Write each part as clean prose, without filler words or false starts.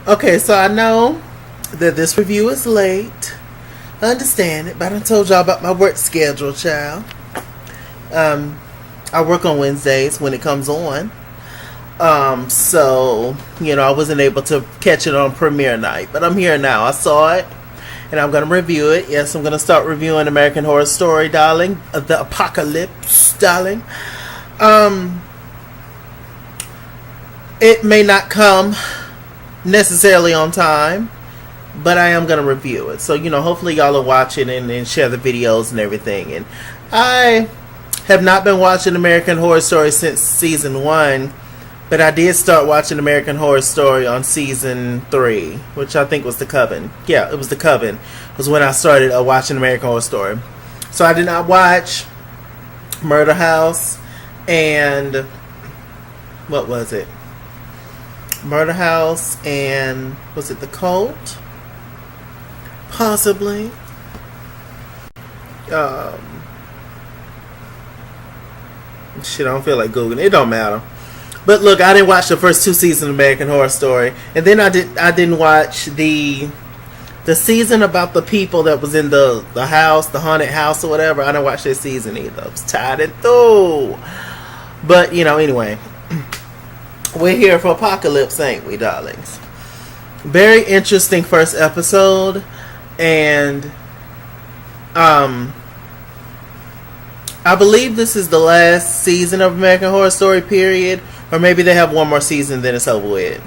Okay, so I know that this review is late. I understand it, but I told y'all about my work schedule, child. Um, I work on Wednesdays when it comes on. So, I wasn't able to catch it on premiere night, but I'm here now. I saw it, and I'm going to review it. Yes, I'm going to start reviewing American Horror Story, darling. The Apocalypse, darling. It may not come necessarily on time, but I am going to review it. So, hopefully y'all are watching and share the videos and everything. And I have not been watching American Horror Story since season 1, but I did start watching American Horror Story on season 3, which I think was The Coven. Yeah, it was The Coven. It was when I started watching American Horror Story. So I did not watch Murder House and what was it? Murder House and was it The Cult? Possibly. Shit, I don't feel like Googling. It don't matter. But look, I didn't watch the first 2 seasons of American Horror Story, and then I didn't watch the season about the people that was in the house, the haunted house or whatever. I didn't watch that season either. I was tired and through. But anyway, we're here for Apocalypse, ain't we, darlings? Very interesting first episode, and I believe this is the last season of American Horror Story, period. Or maybe they have one more season, then it's over with.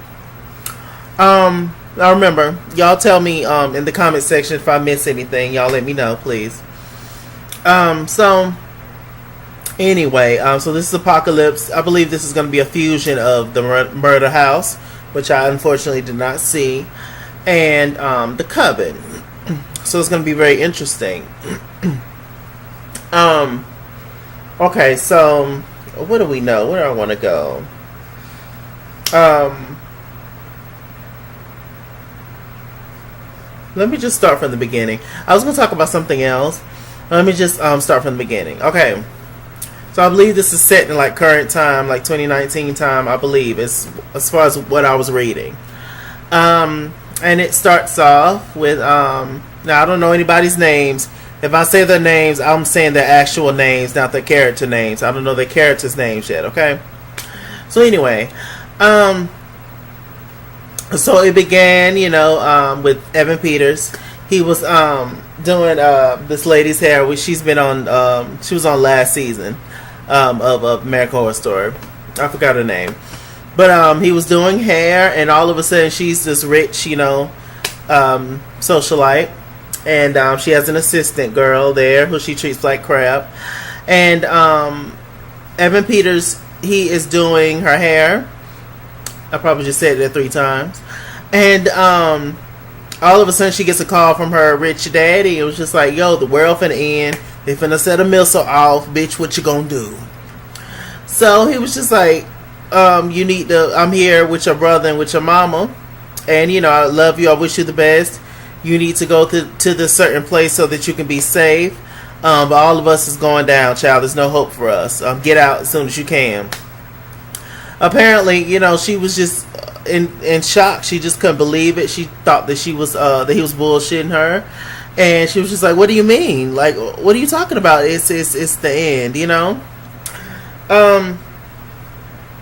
Now remember, y'all tell me in the comment section if I miss anything. Y'all let me know, please. So anyway, so this is Apocalypse. I believe this is going to be a fusion of the Murder House, which I unfortunately did not see, and the Coven. So it's going to be very interesting. Okay, so what do we know? Where do I want to go? Let me just start from the beginning. I was going to talk about something else. Let me just start from the beginning. Okay, so I believe this is set in like current time, like 2019 time. I believe as far as what I was reading. And it starts off with now I don't know anybody's names. If I say their names, I'm saying their actual names, not their character names. I don't know their characters' names yet, okay? So anyway, so it began, with Evan Peters. He was doing this lady's hair, which she's been on, she was on last season of American Horror Story. I forgot her name. But he was doing hair, and all of a sudden she's this rich, socialite. And she has an assistant girl there who she treats like crap. And Evan Peters, he is doing her hair. I probably just said that 3 times. And all of a sudden she gets a call from her rich daddy. It was just like, yo, the world finna end. They finna set a missile off. Bitch, what you gonna do? So he was just like, you need to, I'm here with your brother and with your mama. And, I love you. I wish you the best. You need to go to this certain place so that you can be safe. But all of us is going down, child. There's no hope for us. Get out as soon as you can. Apparently, she was just in shock. She just couldn't believe it. She thought that he was bullshitting her. And she was just like, what do you mean? Like, what are you talking about? It's the end,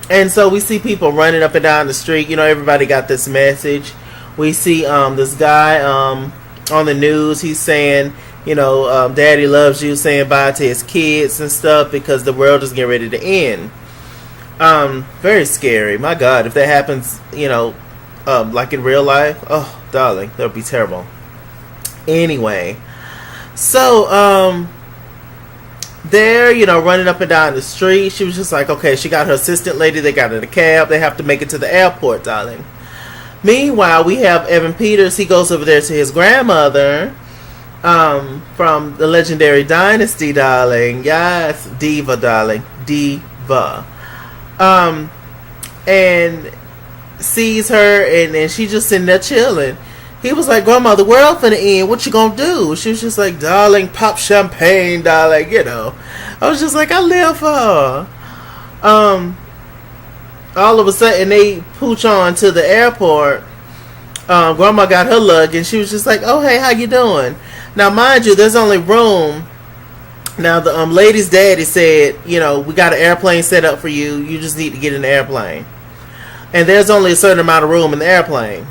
And so we see people running up and down the street. Everybody got this message. We see this guy on the news. He's saying, Daddy loves you, saying bye to his kids and stuff because the world is getting ready to end. Very scary. My God, if that happens, like in real life, oh, darling, that would be terrible. Anyway, so they're, running up and down the street. She was just like, okay, she got her assistant lady. They got in a cab. They have to make it to the airport, darling. Meanwhile, we have Evan Peters. He goes over there to his grandmother from the legendary Dynasty, darling. Yes, Diva, darling. Diva. And sees her, and she just sitting there chilling. He was like, Grandma, the world finna end. What you gonna do? She was just like, darling, pop champagne, darling. I was just like, I live for her. All of a sudden they pooch on to the airport, Grandma got her luggage, and she was just like, "Oh, hey, how you doing?" Now, mind you, there's only room. Now, the lady's daddy said, we got an airplane set up for you. You just need to get in the airplane. And there's only a certain amount of room in the airplane.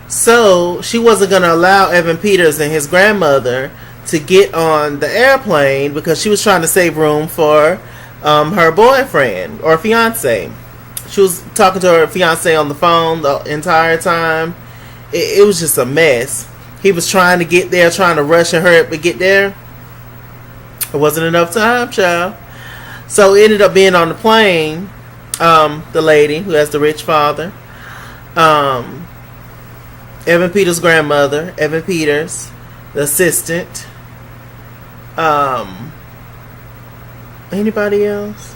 So, she wasn't going to allow Evan Peters and his grandmother to get on the airplane because she was trying to save room for her boyfriend or fiance. She was talking to her fiance on the phone the entire time. It was just a mess. He was trying to get there, trying to rush and hurry up to get there. It wasn't enough time, child. So it ended up being on the plane, the lady who has the rich father, Evan Peters' grandmother, Evan Peters, the assistant, anybody else?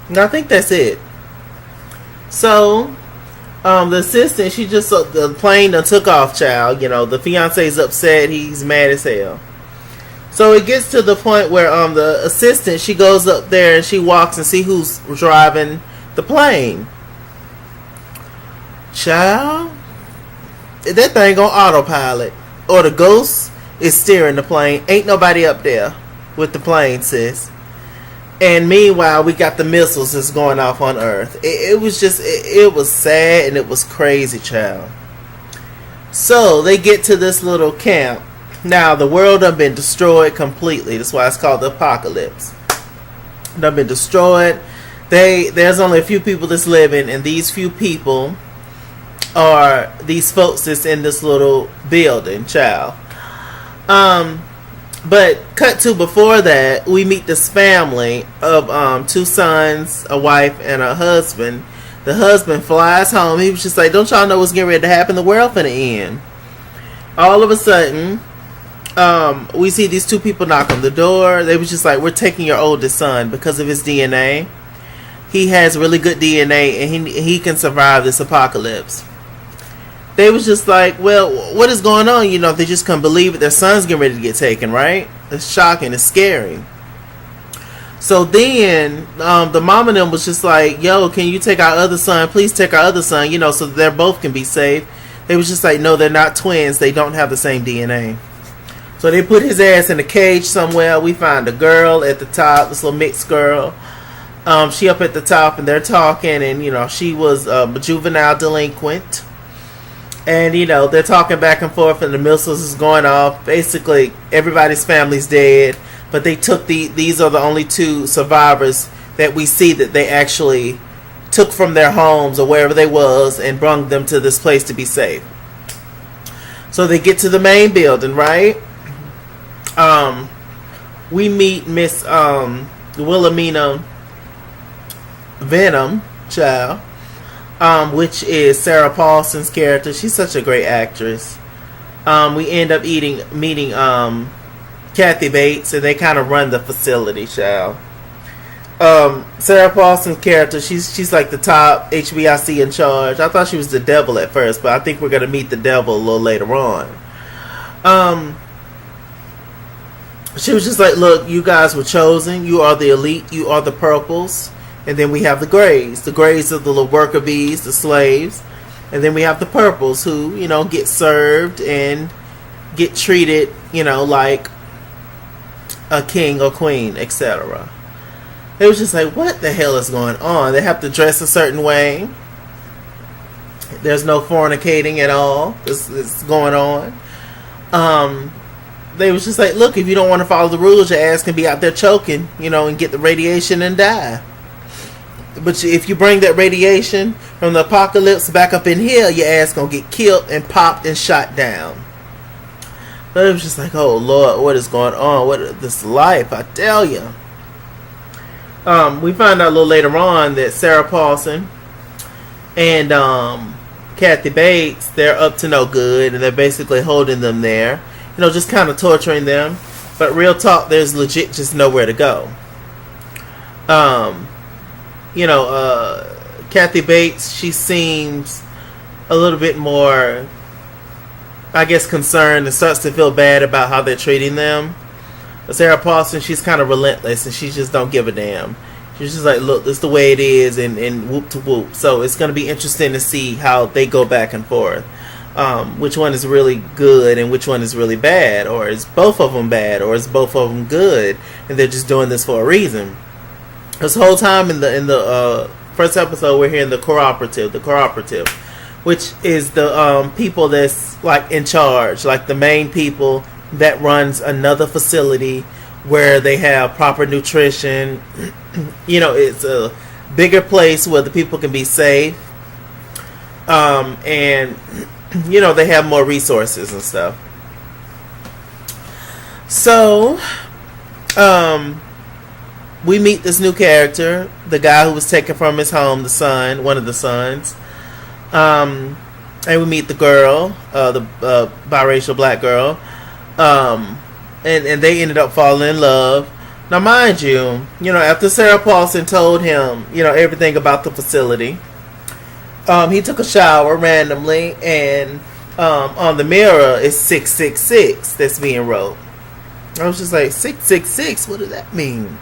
No, I think that's it. So, the assistant, she just, the plane done took off, child. The fiance's upset. He's mad as hell. So it gets to the point where the assistant, she goes up there and she walks and see who's driving the plane. Child, that thing on autopilot. Or the ghost is steering the plane. Ain't nobody up there with the plane, sis. And meanwhile, we got the missiles that's going off on Earth. It was just, it was sad and it was crazy, child. So, they get to this little camp. Now, the world done been destroyed completely. That's why it's called the apocalypse. Done been destroyed. There's only a few people that's living, and these few people are these folks that's in this little building, child. But cut to before that, we meet this family of 2 sons, a wife, and a husband. The husband flies home. He was just like, "Don't y'all know what's getting ready to happen? The world finna end." All of a sudden, we see these 2 people knock on the door. They was just like, "We're taking your oldest son because of his DNA. He has really good DNA, and he can survive this apocalypse." They was just like, "Well, what is going on?" They just couldn't believe it. Their son's getting ready to get taken, right? It's shocking. It's scary. So then, the mom and them was just like, "Yo, can you take our other son? Please take our other son, so that they both can be safe." They was just like, "No, they're not twins. They don't have the same DNA." So they put his ass in a cage somewhere. We find a girl at the top, this little mixed girl. She up at the top, and they're talking, and, she was a juvenile delinquent. And, they're talking back and forth, and the missiles is going off. Basically, everybody's family's dead. But they took these are the only 2 survivors that we see that they actually took from their homes or wherever they was and brought them to this place to be safe. So they get to the main building, right? We meet Miss Wilhelmina Venom, child. Which is Sarah Paulson's character. She's such a great actress. We end up meeting Kathy Bates, and they kind of run the facility, child. Sarah Paulson's character, she's like the top HBIC in charge. I thought she was the devil at first, but I think we're gonna meet the devil a little later on. She was just like, "Look, you guys were chosen. You are the elite. You are the purples." And then we have the grays. The grays are the little worker bees, the slaves. And then we have the purples who, get served and get treated, like a king or queen, etc. It was just like, what the hell is going on? They have to dress a certain way. There's no fornicating at all. This is going on. They was just like, look, if you don't want to follow the rules, your ass can be out there choking, and get the radiation and die. But if you bring that radiation from the apocalypse back up in here, your ass gonna get killed and popped and shot down. But it was just like, oh Lord, what is going on? What is this life? I tell you. We find out a little later on that Sarah Paulson and Kathy Bates, they're up to no good, and they're basically holding them there, just kind of torturing them. But real talk, there's legit just nowhere to go. Kathy Bates, she seems a little bit more, I guess, concerned and starts to feel bad about how they're treating them. But Sarah Paulson, she's kind of relentless and she just don't give a damn. She's just like, look, this is the way it is, and whoop to whoop. So it's going to be interesting to see how they go back and forth. Which one is really good and which one is really bad, or is both of them bad, or is both of them good, and they're just doing this for a reason. This whole time in the first episode, we're hearing the cooperative, which is the people that's like in charge, like the main people that runs another facility where they have proper nutrition. It's a bigger place where the people can be safe, and they have more resources and stuff. So we meet this new character, the guy who was taken from his home, the son, one of the sons. And we meet the girl, the biracial black girl. And they ended up falling in love. Now, mind you, after Sarah Paulson told him, everything about the facility, he took a shower randomly, and on the mirror is 666 that's being wrote. I was just like, 666? What does that mean?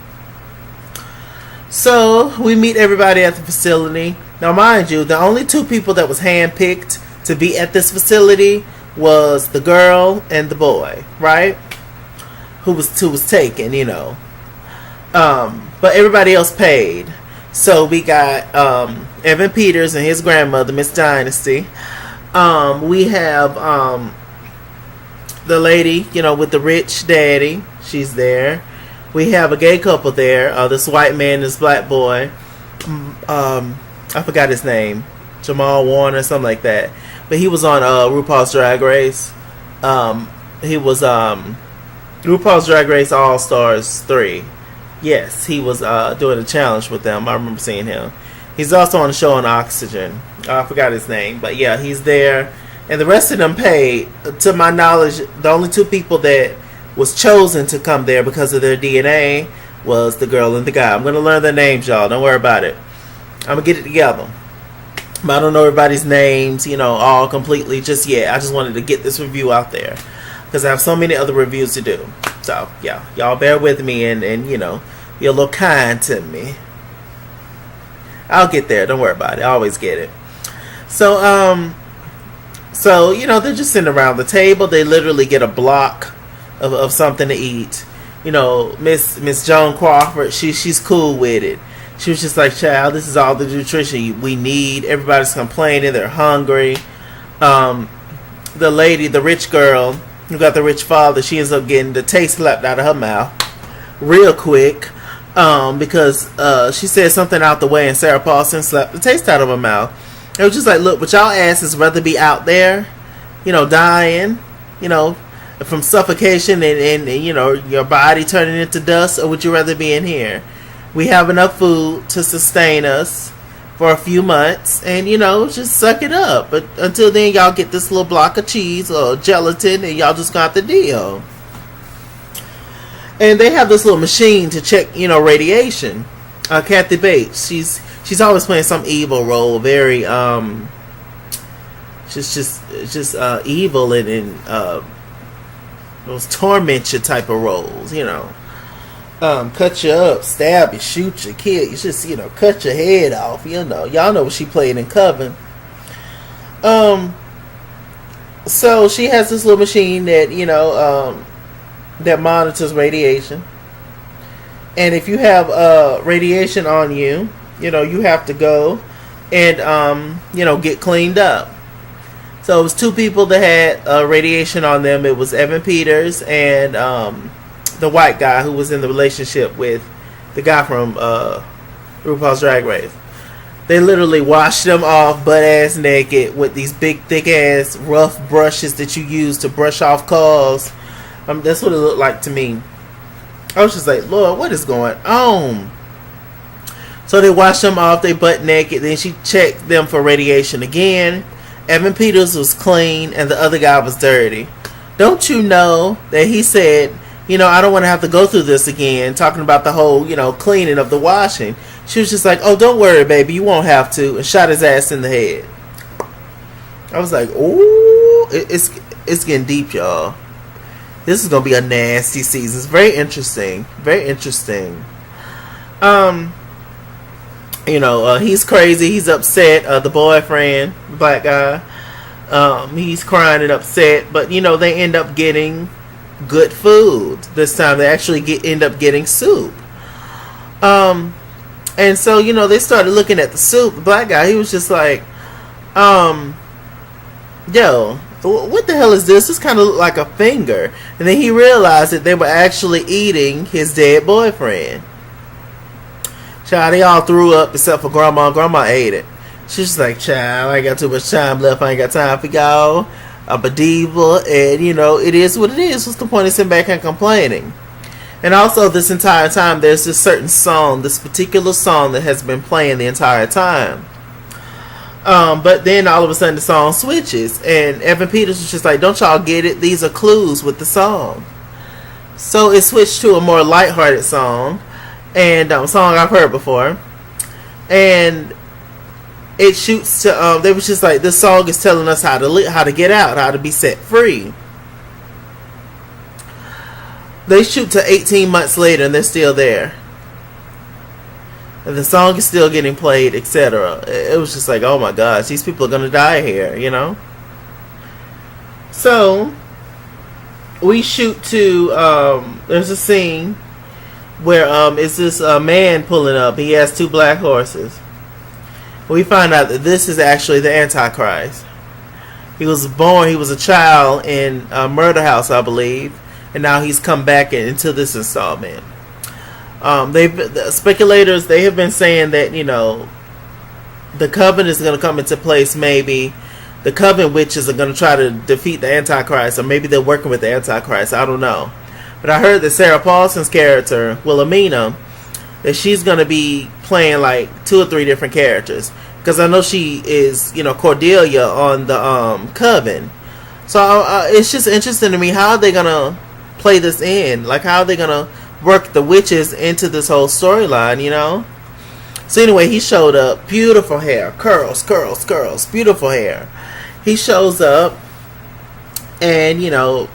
So we meet everybody at the facility. Now, mind you, the only two people that was handpicked to be at this facility was the girl and the boy, right? Who was taken, but everybody else paid. So we got Evan Peters and his grandmother, Miss Dynasty. We have the lady, with the rich daddy. She's there. We have a gay couple there. This white man and this black boy. I forgot his name. Jamal Warner, something like that. But he was on RuPaul's Drag Race. He was RuPaul's Drag Race All Stars 3. Yes, he was doing a challenge with them. I remember seeing him. He's also on the show on Oxygen. I forgot his name. But yeah, he's there. And the rest of them paid. To my knowledge, the only two people that was chosen to come there because of their DNA was the girl and the guy. I'm going to learn their names, y'all. Don't worry about it. I'm going to get it together. But I don't know everybody's names, all completely just yet. I just wanted to get this review out there because I have so many other reviews to do. So, yeah, y'all bear with me and be a little kind to me. I'll get there. Don't worry about it. I always get it. So, they're just sitting around the table. They literally get a block of something to eat. Miss Joan Crawford, she's cool with it. She was just like, child, this is all the nutrition we need. Everybody's complaining. They're hungry. The lady, the rich girl who got the rich father, she ends up getting the taste slapped out of her mouth real quick because she said something out the way and Sarah Paulson slapped the taste out of her mouth. It was just like, look, but y'all asses rather be out there, dying, from suffocation and your body turning into dust, or would you rather be in here? We have enough food to sustain us for a few months, and just suck it up. But until then, y'all get this little block of cheese or gelatin, and y'all just got the deal. And they have this little machine to check, radiation. Kathy Bates, she's always playing some evil role, very just evil and those torment you type of roles, cut you up, stab you, shoot you, kill you, just cut your head off, y'all know what she played in Coven. So she has this little machine that that monitors radiation, and if you have radiation on you, you have to go and get cleaned up. So it was two people that had radiation on them. It was Evan Peters and the white guy who was in the relationship with the guy from RuPaul's Drag Race. They literally washed them off butt ass naked with these big thick ass rough brushes that you use to brush off cars. That's what it looked like to me. I was just like, Lord, what is going on? So they washed them off, they butt naked. Then she checked them for radiation again. Evan Peters was clean and the other guy was dirty. Don't you know that he said, I don't want to have to go through this again, talking about the whole, cleaning of the washing. She was just like, oh, don't worry, baby, you won't have to, and shot his ass in the head. I was like, ooh, it's getting deep, y'all. This is going to be a nasty season. It's very interesting. Very interesting. He's crazy. He's upset. The boyfriend, the black guy, he's crying and upset. But they end up getting good food this time. They actually end up getting soup. And so they started looking at the soup. The black guy, he was just like, yo, what the hell is this? This kind of looked like a finger. And then he realized that they were actually eating his dead boyfriend. Child, they all threw up except for Grandma. Grandma ate it. She's just like, child, I ain't got too much time left. I ain't got time for y'all. I'm a diva. And, it is what it is. What's the point of sitting back and complaining? And also, this entire time, there's this certain song, this particular song that has been playing the entire time. But then all of a sudden the song switches, and Evan Peters was just like, don't y'all get it? These are clues with the song. So it switched to a more lighthearted song, and a song I've heard before. And it shoots to, they was just like, this song is telling us how to get out, how to be set free. They shoot to 18 months later, and they're still there. And the song is still getting played, etc. It was just like, oh my gosh, these people are going to die here, So, we shoot to, there's a scene where it's this man pulling up. He has 2 black horses. We find out that this is actually the Antichrist. He was a child in a murder house, I believe. And now he's come back into this installment. The speculators, they have been saying that, the coven is going to come into place. Maybe the coven witches are going to try to defeat the Antichrist, or maybe they're working with the Antichrist. I don't know. But I heard that Sarah Paulson's character, Wilhelmina, that she's going to be playing like 2 or 3 different characters. Because I know she is, Cordelia on the coven. So it's just interesting to me, how are they going to play this in? Like, how are they going to work the witches into this whole storyline, So anyway, he showed up. Beautiful hair. Curls, beautiful hair. He shows up, and,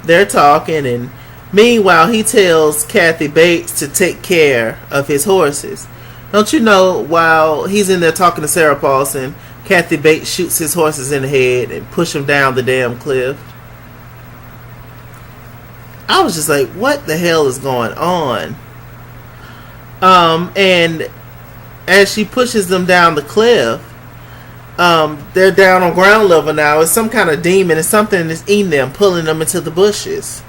they're talking, and meanwhile, he tells Kathy Bates to take care of his horses. Don't you know, while he's in there talking to Sarah Paulson, Kathy Bates shoots his horses in the head and push them down the damn cliff. I was just like, what the hell is going on? And as she pushes them down the cliff, they're down on ground level now. It's some kind of demon. It's something that's eating them, pulling them into the bushes.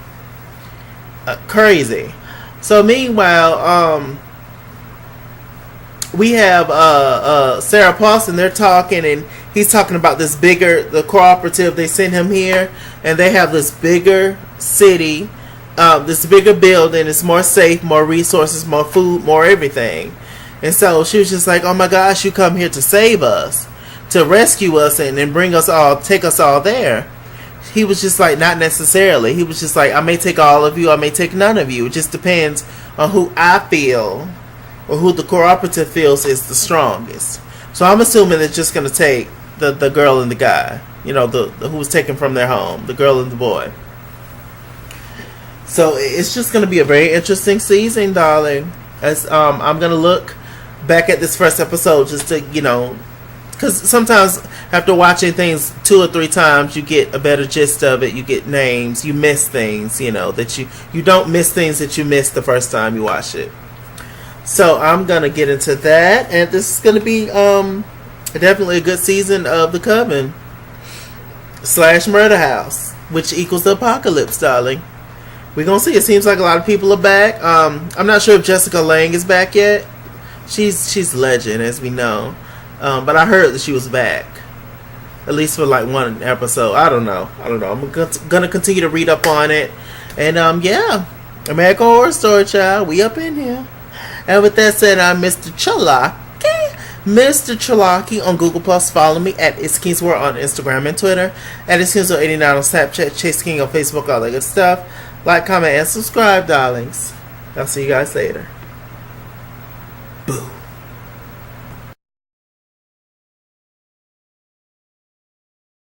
Crazy. So meanwhile, we have Sarah Paulson. They're talking, and he's talking about the cooperative. They sent him here, and they have this bigger city. This bigger building is more safe, more resources, more food, more everything. And so she was just like, oh my gosh, you come here to save us, to rescue us, and bring us all, take us all there. He was just like, not necessarily. He was just like, I may take all of you, I may take none of you. It just depends on who I feel, or who the cooperative feels is the strongest. So I'm assuming it's just going to take the girl and the guy, who was taken from their home, the girl and the boy. So it's just going to be a very interesting season, darling. As I'm going to look back at this first episode just to, because sometimes after watching things 2 or 3 times, you get a better gist of it. You get names, you miss things, that you don't miss things that you missed the first time you watch it. So I'm going to get into that, and this is going to be definitely a good season of The Coven / Murder House, which equals the apocalypse, darling. We're going to see. It seems like a lot of people are back. I'm not sure if Jessica Lange is back yet. She's legend, as we know. But I heard that she was back. At least for like 1 episode. I don't know. I'm going to continue to read up on it. And yeah. American Horror Story, child. We up in here. And with that said, I'm Mr. Chalaki. Mr. Chalaki on Google+. Follow me at ItsKingsWorld on Instagram and Twitter. At ItsKingsWorld89 on Snapchat. Chase King on Facebook. All that good stuff. Like, comment, and subscribe, darlings. I'll see you guys later.